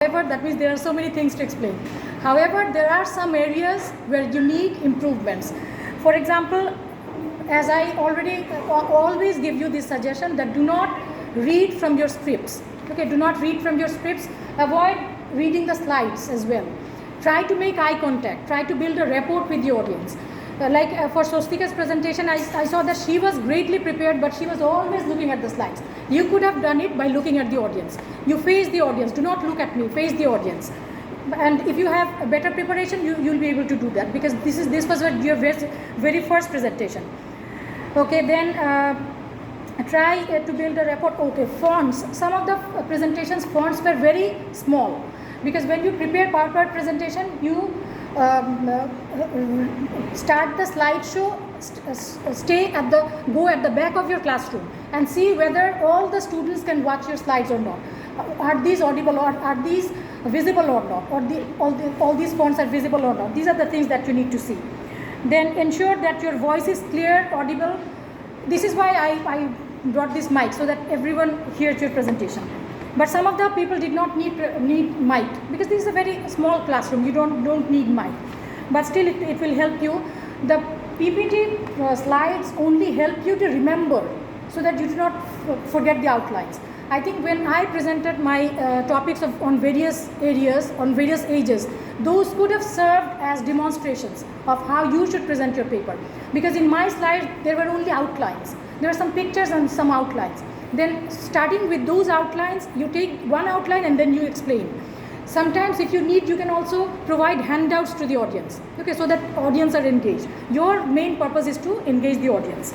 However, that means there are so many things to explain. However, there are some areas where you need improvements. For example, as I already always give you this suggestion that do not read from your scripts. Okay, do not read from your scripts. Avoid reading the slides as well. Try to make eye contact. Try to build a rapport with the audience. For Swastika's presentation, I saw that she was greatly prepared, but she was always looking at the slides. You could have done it by looking at the audience. You face the audience. Do not look at me. Face the audience. And if you have a better preparation, you'll be able to do that, because this was your very first presentation. Okay, then try to build a rapport. Okay, fonts. Some of the presentations fonts were very small, because when you prepare PowerPoint presentation, you start the slideshow, go at the back of your classroom and see whether all the students can watch your slides or not. Are these audible, or are these visible or not, or all these fonts are visible or not? These are the things that you need to see. Then ensure that your voice is clear, audible. This is why I brought this mic, so that everyone hears your presentation. But some of the people did not need mic, because this is a very small classroom. You don't need mic, but still it will help you. The PPT slides only help you to remember, so that you do not forget the outlines. I think when I presented my topics on various areas, on various ages, those could have served as demonstrations of how you should present your paper. Because in my slides, there were only outlines. There are some pictures and some outlines. Then starting with those outlines, you take one outline and then you explain. Sometimes if you need, you can also provide handouts to the audience, okay, so that audience are engaged. Your main purpose is to engage the audience.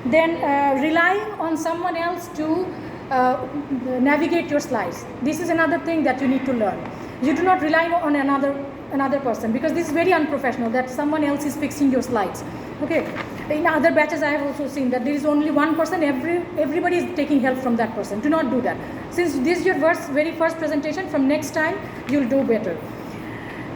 Then relying on someone else to navigate your slides. This is another thing that you need to learn. You do not rely on another person, because this is very unprofessional, that someone else is fixing your slides. Okay, in other batches I have also seen that there is only one person, everybody is taking help from that person. Do not do that. Since this is your very first presentation, from next time you'll do better.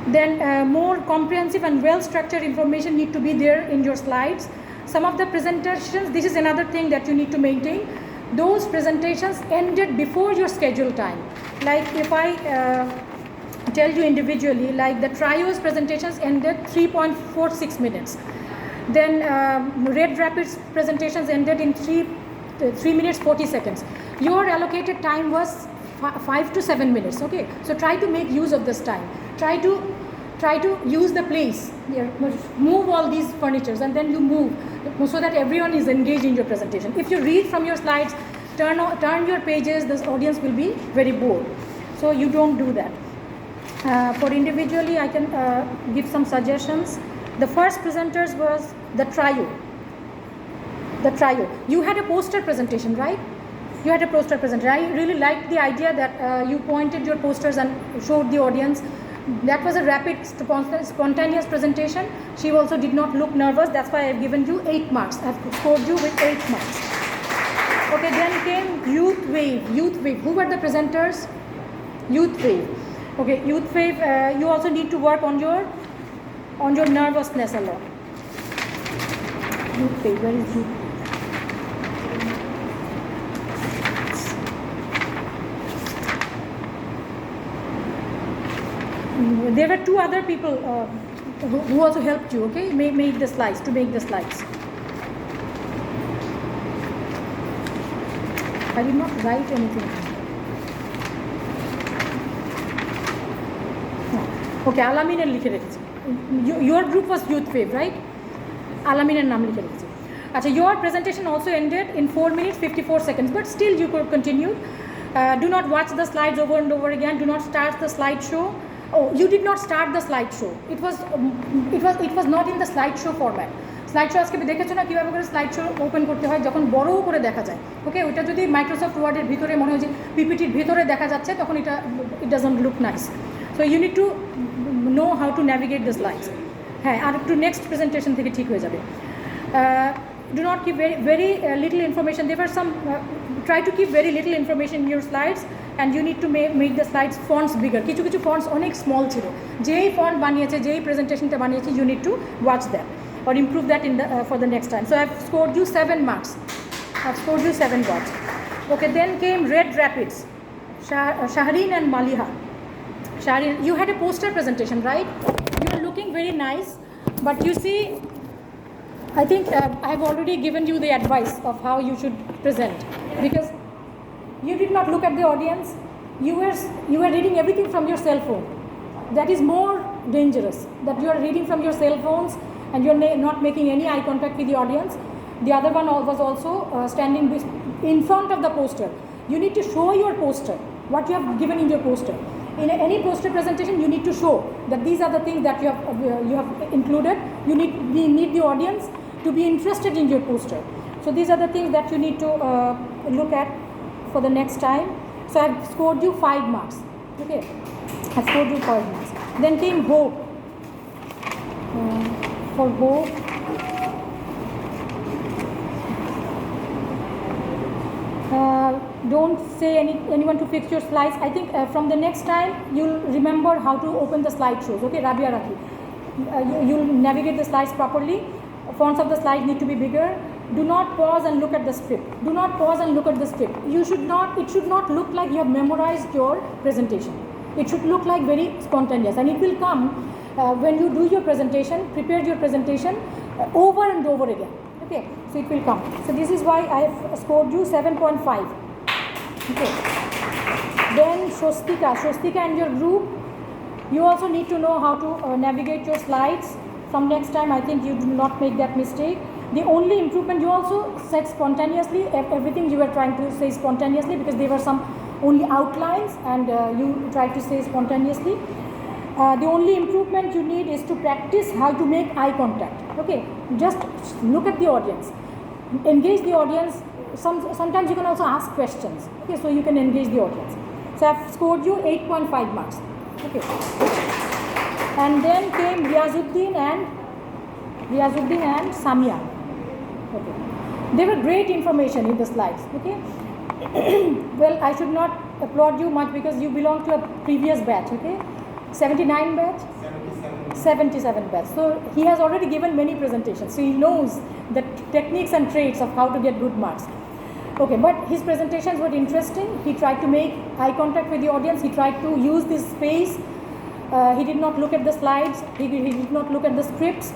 Then more comprehensive and well structured information need to be there in your slides. Some of the presentations, this is another thing that you need to maintain. Those presentations ended before your scheduled time. Like if I tell you individually, like the trios presentations ended 3.46 minutes. Then Red Rapids presentations ended in 3 minutes 40 seconds. Your allocated time was 5 to 7 minutes. Okay, so try to make use of this time. Try to use the place. Move all these furnitures and then you move, so that everyone is engaged in your presentation. If you read from your slides, turn your pages, this audience will be very bored. So you don't do that. For individually, I can give some suggestions. The first presenters was the trio. You had a poster presentation, right? You had a poster presentation. I really liked the idea that you pointed your posters and showed the audience. That was a rapid, spontaneous presentation. She also did not look nervous. That's why I've given you 8 marks. I've scored you with 8 marks. Okay, then came Youth Wave. Who were the presenters? Youth Wave. Okay, Youth Wave, you also need to work on your nervousness a lot. Youth Wave, where is Youth Wave? There were 2 other people who also helped you, okay, make the slides. I did not write anything. No. Okay, Alamin and likhe রেখেছি. Your group was Youth Wave, right? Alamin and naam likhe রেখেছি. Achha, your presentation also ended in 4 minutes 54 seconds, but still you could continue. Do not watch the slides over and over again. Do not start the slideshow. Oh, you did not start the slideshow. It was not in the slideshow format. Slide show আজকে দেখেছো না কীভাবে করে slide show open করতে হয়, যখন বড় করে দেখা যায়। ওকে, ওইটা যদি মাইক্রোসফট ওয়ার্ডের ভিতরে মনে হয় যে পিপিটির ভিতরে দেখা যাচ্ছে, তখন it doesn't look nice. So you need to know how to navigate the slides. হ্যাঁ, আর একটু নেক্সট প্রেজেন্টেশন থেকে ঠিক হয়ে যাবে। Do not keep very little information. There were some try to keep very little information in your slides, and you need to make the slides fonts bigger. কিছু fonts অনেক small ছিল, যেই font বানিয়েছে, যেই প্রেজেন্টেশনটা বানিয়েছে, you need to watch that or improve that for the next time. So I've scored you 7 marks. I've scored you 7 marks. Okay, then came Red Rapids, Shahreen and Maliha. Sharin, you had a poster presentation, right? You are looking very nice, but you see, I think I've already given you the advice of how you should present, because you did not look at the audience. You were reading everything from your cell phone. That is more dangerous, that you are reading from your cell phones and you're not making any eye contact with the audience. The other one was also standing in front of the poster. You need to show your poster, what you have given in your poster. In any poster presentation, you need to show that these are the things that you have included. We need the audience to be interested in your poster. So these are the things that you need to look at for the next time. So I've scored you 5 marks. Okay, I've scored you 5 marks. Then came hope. For hope, don't say anyone to fix your slides. I think from the next time you'll remember how to open the slideshows. Okay, Rabia Rakhi. You'll navigate the slides properly. Fonts of the slides need to be bigger. Do not pause and look at the script. Do not pause and look at the script. It should not look like you have memorized your presentation. It should look like very spontaneous, and it will come when you do your presentation, prepare your presentation over and over again. Okay, so it will come. So this is why I have scored you 7.5. Okay. Then Shostika and your group, you also need to know how to navigate your slides. From next time, I think you do not make that mistake. The only improvement, you also said spontaneously, everything you were trying to say spontaneously, because there were some only outlines and you tried to say spontaneously. The only improvement you need is to practice how to make eye contact. Okay, just look at the audience, engage the audience. Sometimes you can also ask questions. Okay, so you can engage the audience. So I've scored you 8.5 marks. Okay, and then came Riazuddin and Samia. Okay, they were great information in the slides. Okay. Well, I should not applaud you much because you belong to a previous batch. Okay, 79 batch, 77 batch. So he has already given many presentations, so he knows the techniques and traits of how to get good marks. Okay, but his presentations were interesting. He tried to make eye contact with the audience. He tried to use this space. He did not look at the slides. He did not look at the scripts.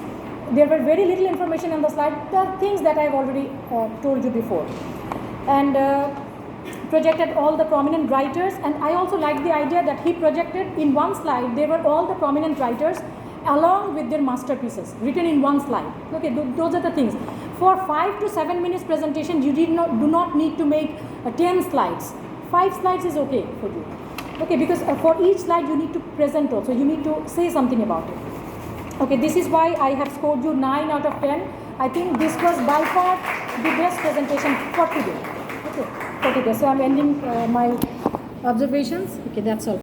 There were very little information on the slide. The things that I have already told you before. And projected all the prominent writers. And I also liked the idea that he projected in one slide, there were all the prominent writers along with their masterpieces written in one slide. Okay, those are the things. For 5 to 7 minutes presentation, you do not need to make 10 slides. 5 slides is okay for you. Okay, because for each slide you need to present also. You need to say something about it. Okay, this is why I have scored you 9 out of 10. I think this was by far the best presentation for today. Okay, for today. So I'm ending my observations. Okay, that's all.